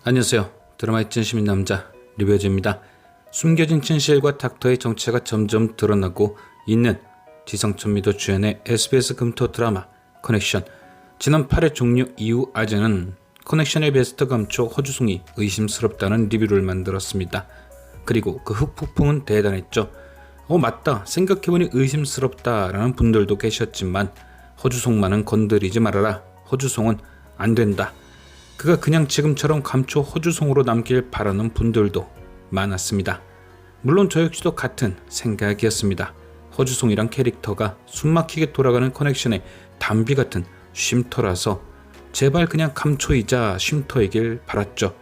안녕하세요. 드라마의 진심인 남자 리뷰어즈입니다. 숨겨진 진실과 닥터의 정체가 점점 드러나고 있는 지성천미도 주연의 SBS 금토 드라마 커넥션. 지난 8회 종료 이후 아재는 커넥션의 베스트 감초 허주송이 의심스럽다는 리뷰를 만들었습니다. 그리고 그 흑폭풍은 대단했죠. 맞다, 생각해보니 의심스럽다라는 분들도 계셨지만 허주송만은 건드리지 말아라, 허주송은 안된다, 그가 그냥 지금처럼 감초 허주송으로 남길 바라는 분들도 많았습니다. 물론 저 역시도 같은 생각이었습니다. 허주송이란 캐릭터가 숨막히게 돌아가는 커넥션의 담비 같은 쉼터라서 제발 그냥 감초이자 쉼터이길 바랐죠.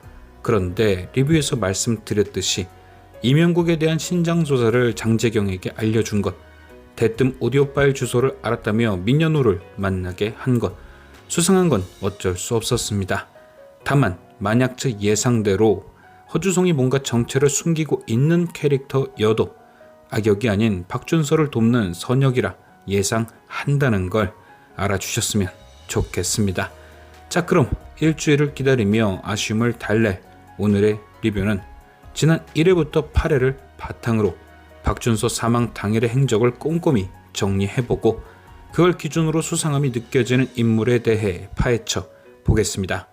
그런데 리뷰에서 말씀드렸듯이 이명국에 대한 신장조사를 장재경에게 알려준 것, 대뜸 오디오 파일 주소를 알았다며 민현우를 만나게 한 것, 수상한 건 어쩔 수 없었습니다. 다만 만약 제 예상대로 허주송이 뭔가 정체를 숨기고 있는 캐릭터여도 악역이 아닌 박준서를 돕는 선역이라 예상한다는 걸 알아주셨으면 좋겠습니다. 자, 그럼 일주일을 기다리며 아쉬움을 달랠 오늘의 리뷰는 지난 1회부터 8회를 바탕으로 박준서 사망 당일의 행적을 꼼꼼히 정리해보고 그걸 기준으로 수상함이 느껴지는 인물에 대해 파헤쳐 보겠습니다.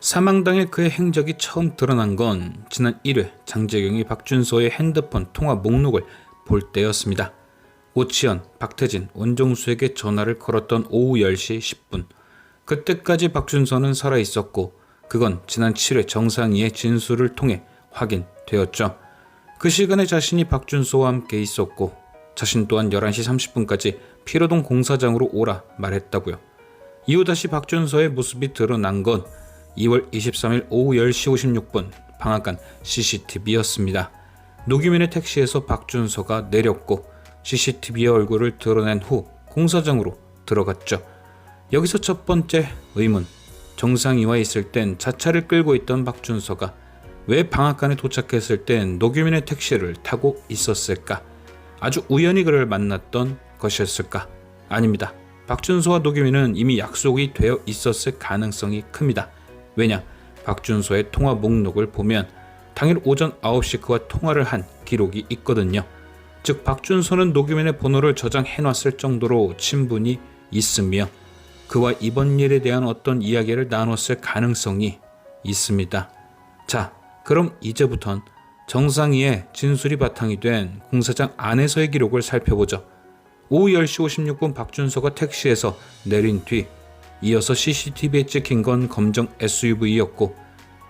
사망 당일 그의 행적이 처음 드러난 건 지난 1회 장재경이 박준서의 핸드폰 통화 목록을 볼 때였습니다. 오치현, 박태진, 원종수에게 전화를 걸었던 오후 10시 10분. 그때까지 박준서는 살아있었고 그건 지난 7회 정상희의 진술을 통해 확인되었죠. 그 시간에 자신이 박준서와 함께 있었고 자신 또한 11시 30분까지 피로동 공사장으로 오라 말했다고요. 이후 다시 박준서의 모습이 드러난 건 2월 23일 오후 10시 56분 방앗간 CCTV였습니다. 노규민의 택시에서 박준서가 내렸고 CCTV의 얼굴을 드러낸 후 공사장으로 들어갔죠. 여기서 첫 번째 의문, 정상이와 있을 땐 자차를 끌고 있던 박준서가 왜 방앗간에 도착했을 땐 노규민의 택시를 타고 있었을까? 아주 우연히 그를 만났던 것이었을까? 아닙니다. 박준서와 노규민은 이미 약속이 되어 있었을 가능성이 큽니다. 왜냐? 박준서의 통화 목록을 보면 당일 오전 9시 그와 통화를 한 기록이 있거든요. 즉 박준서는 노규민의 번호를 저장해놨을 정도로 친분이 있으며 그와 이번 일에 대한 어떤 이야기를 나눴을 가능성이 있습니다. 자, 그럼 이제부턴 정상희의 진술이 바탕이 된 공사장 안에서의 기록을 살펴보죠. 오후 10시 56분 박준서가 택시에서 내린 뒤 이어서 CCTV에 찍힌 건 검정 SUV였고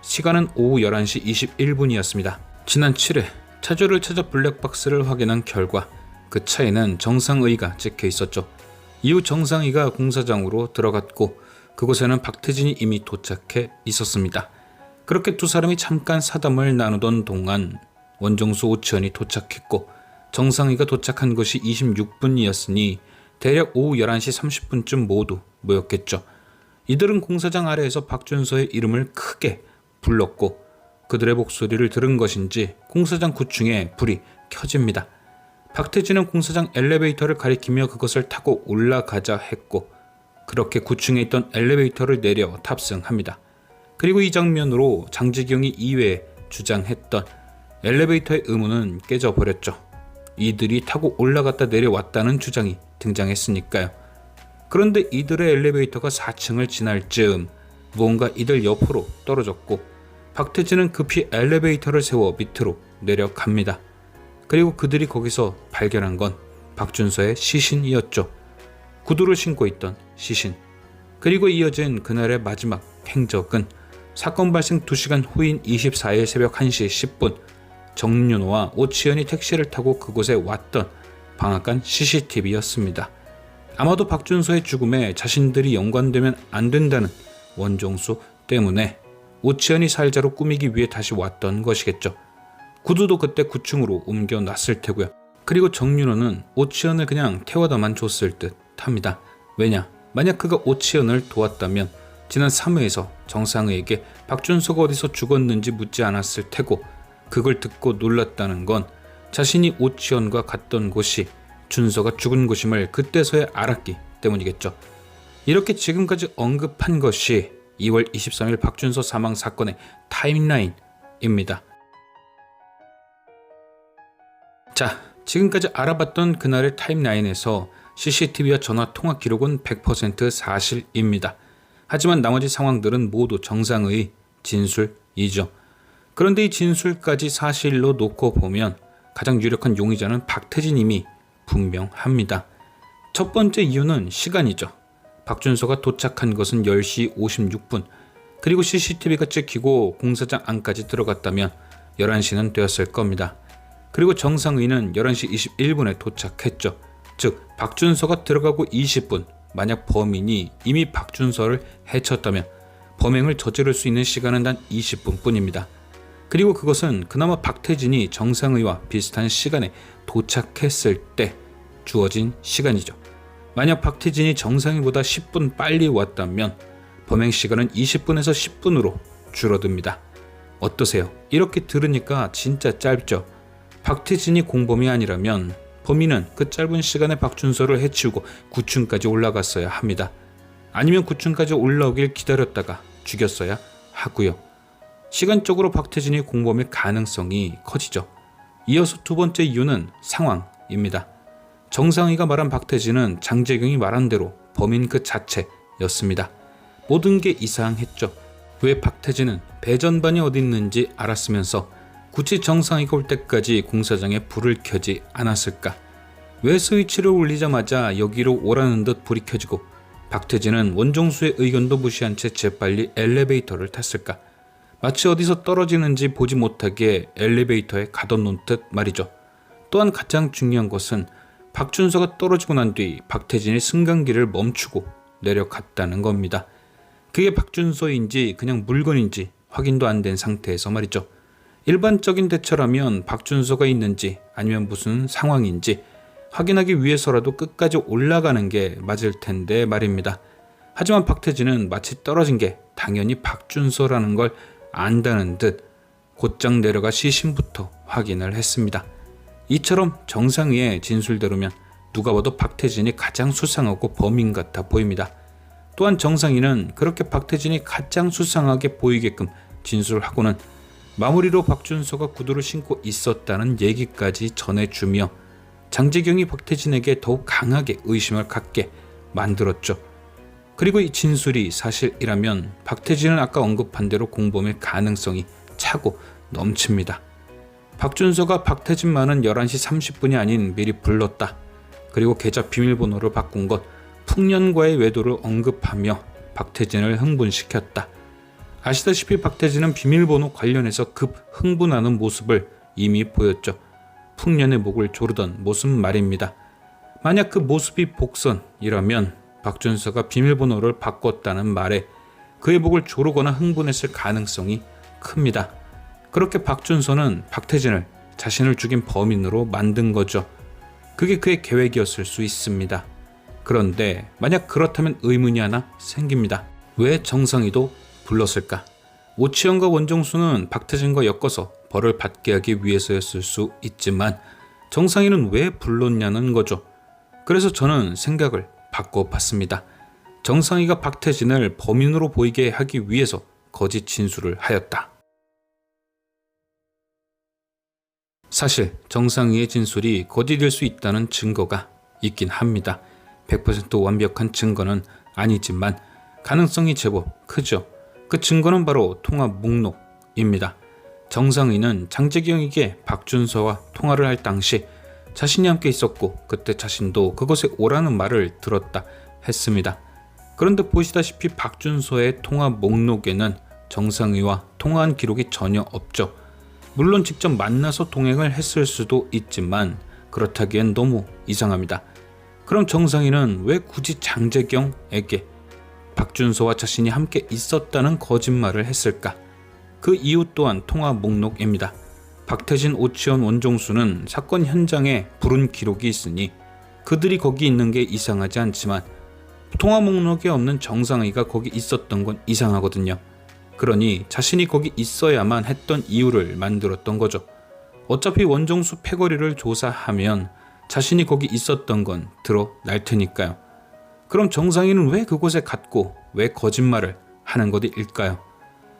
시간은 오후 11시 21분이었습니다. 지난 7회 차주를 찾아 블랙박스를 확인한 결과 그 차에는 정상의가 찍혀 있었죠. 이후 정상의가 공사장으로 들어갔고 그곳에는 박태진이 이미 도착해 있었습니다. 그렇게 두 사람이 잠깐 사담을 나누던 동안 원종수 오치현이 도착했고 정상의가 도착한 것이 26분이었으니 대략 오후 11시 30분쯤 모두 모였겠죠. 이들은 공사장 아래에서 박준서의 이름을 크게 불렀고 그들의 목소리를 들은 것인지 공사장 9층에 불이 켜집니다. 박태진은 공사장 엘리베이터를 가리키며 그것을 타고 올라가자 했고 그렇게 9층에 있던 엘리베이터를 내려 탑승합니다. 그리고 이 장면으로 장재경이 이외에 주장했던 엘리베이터의 의문은 깨져버렸죠. 이들이 타고 올라갔다 내려왔다는 주장이 등장했으니까요. 그런데 이들의 엘리베이터가 4층을 지날 즈음 무언가 이들 옆으로 떨어졌고 박태진은 급히 엘리베이터를 세워 밑으로 내려갑니다. 그리고 그들이 거기서 발견한 건 박준서의 시신이었죠. 구두를 신고 있던 시신. 그리고 이어진 그날의 마지막 행적은 사건 발생 2시간 후인 24일 새벽 1시 10분 정윤호와 오치현이 택시를 타고 그곳에 왔던 방앗간 CCTV였습니다. 아마도 박준서의 죽음에 자신들이 연관되면 안 된다는 원종수 때문에 오치현이 살자로 꾸미기 위해 다시 왔던 것이겠죠. 구두도 그때 9층으로 옮겨놨을 테고요. 그리고 정윤호는 오치현을 그냥 태워다만 줬을 듯 합니다. 왜냐? 만약 그가 오치현을 도왔다면 지난 3회에서 정상의에게 박준서가 어디서 죽었는지 묻지 않았을 테고 그걸 듣고 놀랐다는 건 자신이 오치현과 갔던 곳이 준서가 죽은 곳임을 그때서야 알았기 때문이겠죠. 이렇게 지금까지 언급한 것이 2월 23일 박준서 사망 사건의 타임라인입니다. 자, 지금까지 알아봤던 그날의 타임라인에서 CCTV와 전화 통화 기록은 100% 사실입니다. 하지만 나머지 상황들은 모두 정상의 진술이죠. 그런데 이 진술까지 사실로 놓고 보면 가장 유력한 용의자는 박태진임이 분명합니다. 첫 번째 이유는 시간이죠. 박준서가 도착한 것은 10시 56분, 그리고 CCTV가 찍히고 공사장 안까지 들어갔다면 11시는 되었을 겁니다. 그리고 정상의는 11시 21분에 도착했죠. 즉 박준서가 들어가고 20분, 만약 범인이 이미 박준서를 해쳤다면 범행을 저지를 수 있는 시간은 단 20분 뿐입니다. 그리고 그것은 그나마 박태진이 정상의와 비슷한 시간에 도착했을 때 주어진 시간이죠. 만약 박태진이 정상의보다 10분 빨리 왔다면 범행 시간은 20분에서 10분으로 줄어듭니다. 어떠세요? 이렇게 들으니까 진짜 짧죠? 박태진이 공범이 아니라면 범인은 그 짧은 시간에 박준서를 해치우고 9층까지 올라갔어야 합니다. 아니면 9층까지 올라오길 기다렸다가 죽였어야 하고요. 시간적으로 박태진이 공범일 가능성이 커지죠. 이어서 두 번째 이유는 상황입니다. 정상의가 말한 박태진은 장재경이 말한 대로 범인 그 자체였습니다. 모든 게 이상했죠. 왜 박태진은 배전반이 어디 있는지 알았으면서 굳이 정상의가 올 때까지 공사장에 불을 켜지 않았을까? 왜 스위치를 올리자마자 여기로 오라는 듯 불이 켜지고 박태진은 원종수의 의견도 무시한 채 재빨리 엘리베이터를 탔을까? 마치 어디서 떨어지는지 보지 못하게 엘리베이터에 가둬놓은 듯 말이죠. 또한 가장 중요한 것은 박준서가 떨어지고 난 뒤 박태진이 승강기를 멈추고 내려갔다는 겁니다. 그게 박준서인지 그냥 물건인지 확인도 안 된 상태에서 말이죠. 일반적인 대처라면 박준서가 있는지 아니면 무슨 상황인지 확인하기 위해서라도 끝까지 올라가는 게 맞을 텐데 말입니다. 하지만 박태진은 마치 떨어진 게 당연히 박준서라는 걸 안다는 듯 곧장 내려가 시신부터 확인을 했습니다. 이처럼 정상의의 진술대로면 누가 봐도 박태진이 가장 수상하고 범인 같아 보입니다. 또한 정상의는 그렇게 박태진이 가장 수상하게 보이게끔 진술하고는 마무리로 박준서가 구두를 신고 있었다는 얘기까지 전해주며 장재경이 박태진에게 더욱 강하게 의심을 갖게 만들었죠. 그리고 이 진술이 사실이라면 박태진은 아까 언급한 대로 공범일 가능성이 차고 넘칩니다. 박준서가 박태진만은 11시 30분이 아닌 미리 불렀다. 그리고 계좌 비밀번호를 바꾼 것, 풍년과의 외도를 언급하며 박태진을 흥분시켰다. 아시다시피 박태진은 비밀번호 관련해서 급 흥분하는 모습을 이미 보였죠. 풍년의 목을 조르던 모습 말입니다. 만약 그 모습이 복선이라면 박준서가 비밀번호를 바꿨다는 말에 그의 목을 조르거나 흥분했을 가능성이 큽니다. 그렇게 박준서는 박태진을 자신을 죽인 범인으로 만든 거죠. 그게 그의 계획이었을 수 있습니다. 그런데 만약 그렇다면 의문이 하나 생깁니다. 왜 정상의도 불렀을까? 오치현과 원종수는 박태진과 엮어서 벌을 받게 하기 위해서였을 수 있지만 정상의는 왜 불렀냐는 거죠. 그래서 저는 생각을 바꿔봤습니다. 정상의가 박태진을 범인으로 보이게 하기 위해서 거짓 진술을 하였다. 사실 정상의의 진술이 거짓일 수 있다는 증거가 있긴 합니다. 100% 완벽한 증거는 아니지만 가능성이 제법 크죠. 그 증거는 바로 통화 목록입니다. 정상의는 장재경에게 박준서와 통화를 할 당시 자신이 함께 있었고 그때 자신도 그곳에 오라는 말을 들었다 했습니다. 그런데 보시다시피 박준서의 통화 목록에는 정상의와 통화한 기록이 전혀 없죠. 물론 직접 만나서 동행을 했을 수도 있지만 그렇다기엔 너무 이상합니다. 그럼 정상의는 왜 굳이 장재경에게 박준서와 자신이 함께 있었다는 거짓말을 했을까? 그 이유 또한 통화 목록입니다. 박태진, 오치현, 원종수는 사건 현장에 부른 기록이 있으니 그들이 거기 있는 게 이상하지 않지만 통화 목록에 없는 정상의가 거기 있었던 건 이상하거든요. 그러니 자신이 거기 있어야만 했던 이유를 만들었던 거죠. 어차피 원종수 패거리를 조사하면 자신이 거기 있었던 건 드러날 테니까요. 그럼 정상의는 왜 그곳에 갔고 왜 거짓말을 했을까? 그 이유 또한 통화 목록입니다. 박태진, 오치현, 원종수는 사건 현장에 부른 기록이 있으니 그들이 거기 있는 게 이상하지 않지만 통화 목록에 없는 정상의가 거기 있었던 건 이상하거든요. 그러니 자신이 거기 있어야만 했던 이유를 만들었던 거죠. 어차피 원종수 패거리를 조사하면 자신이 거기 있었던 건 드러날 테니까요. 그럼 정상의는 왜 그곳에 갔고 왜 거짓말을 하는 것일까요?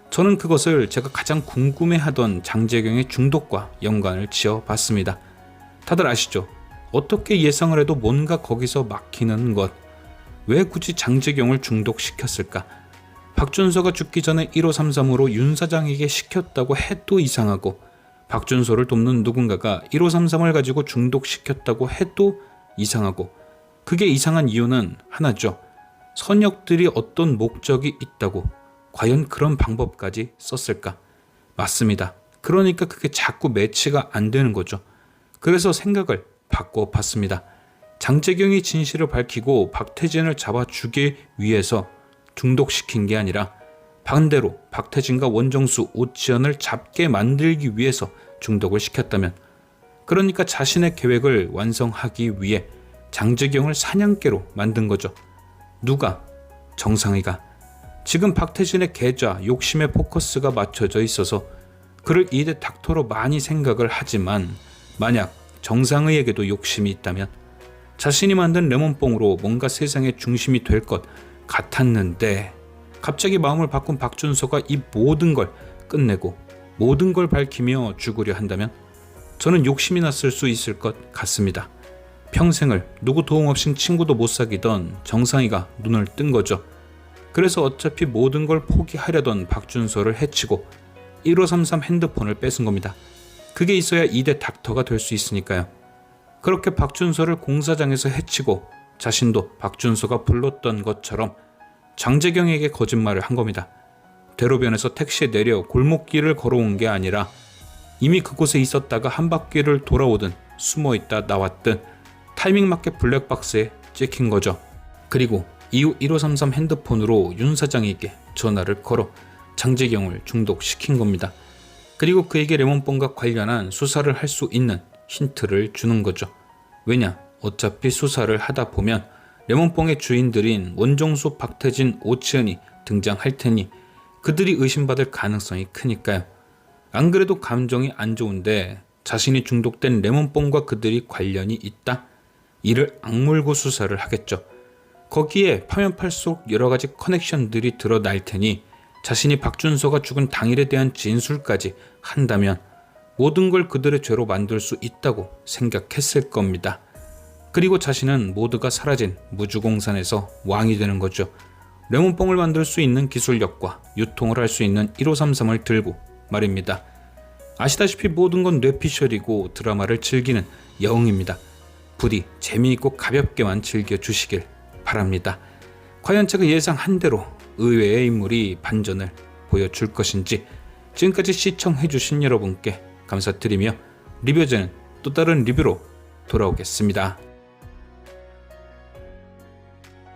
저는 그것을 제가 가장 궁금해하던 장재경의 중독과 연관을 지어봤습니다. 다들 아시죠? 어떻게 예상을 해도 뭔가 거기서 막히는 것. 왜 굳이 장재경을 중독시켰을까? 박준서가 죽기 전에 1533으로 윤 사장에게 시켰다고 해도 이상하고, 박준서를 돕는 누군가가 1533을 가지고 중독시켰다고 해도 이상하고, 그게 이상한 이유는 하나죠. 선역들이 어떤 목적이 있다고 과연 그런 방법까지 썼을까? 맞습니다. 그러니까 그게 자꾸 매치가 안 되는 거죠. 그래서 생각을 바꿔봤습니다. 장재경이 진실을 밝히고 박태진을 잡아주기 위해서 중독시킨 게 아니라 반대로 박태진과 원정수, 오치현을 잡게 만들기 위해서 중독을 시켰다면, 그러니까 자신의 계획을 완성하기 위해 장재경을 사냥개로 만든 거죠. 누가? 정상이가. 지금 박태진의 계좌, 욕심의 포커스가 맞춰져 있어서 그를 2대 닥터로 많이 생각을 하지만, 만약 정상의에게도 욕심이 있다면 자신이 만든 레몬뽕으로 뭔가 세상의 중심이 될 것 같았는데, 갑자기 마음을 바꾼 박준서가 이 모든 걸 끝내고 모든 걸 밝히며 죽으려 한다면 저는 욕심이 났을 수 있을 것 같습니다. 평생을 누구 도움 없인 친구도 못 사귀던 정상이가 눈을 뜬 거죠. 그래서 어차피 모든 걸 포기하려던 박준서를 해치고 1533 핸드폰을 뺏은 겁니다. 그게 있어야 2대 닥터가 될 수 있으니까요. 그렇게 박준서를 공사장에서 해치고 자신도 박준서가 불렀던 것처럼 장재경에게 거짓말을 한 겁니다. 대로변에서 택시에 내려 골목길을 걸어온 게 아니라 이미 그곳에 있었다가 한 바퀴를 돌아오든 숨어있다 나왔든 타이밍 맞게 블랙박스에 찍힌 거죠. 그리고 이후 1533 핸드폰으로 윤 사장에게 전화를 걸어 장재경을 중독시킨 겁니다. 그리고 그에게 레몬뽕과 관련한 수사를 할 수 있는 힌트를 주는 거죠. 왜냐? 어차피 수사를 하다 보면 레몬뽕의 주인들인 원정수, 박태진, 오치현이 등장할 테니 그들이 의심받을 가능성이 크니까요. 안 그래도 감정이 안 좋은데 자신이 중독된 레몬뽕과 그들이 관련이 있다? 이를 악물고 수사를 하겠죠. 거기에 파면 팔수록 여러 가지 커넥션들이 드러날 테니 자신이 박준서가 죽은 당일에 대한 진술까지 한다면 모든 걸 그들의 죄로 만들 수 있다고 생각했을 겁니다. 그리고 자신은 모두가 사라진 무주공산에서 왕이 되는 거죠. 레몬뽕을 만들 수 있는 기술력과 유통을 할 수 있는 1533을 들고 말입니다. 아시다시피 모든 건 뇌피셜이고 드라마를 즐기는 영웅입니다. 부디 재미있고 가볍게만 즐겨주시길 바랍니다. 과연 제가 예상한 대로 의외의 인물이 반전을 보여줄 것인지, 지금까지 시청해주신 여러분께 감사드리며 리뷰전은 또 다른 리뷰로 돌아오겠습니다.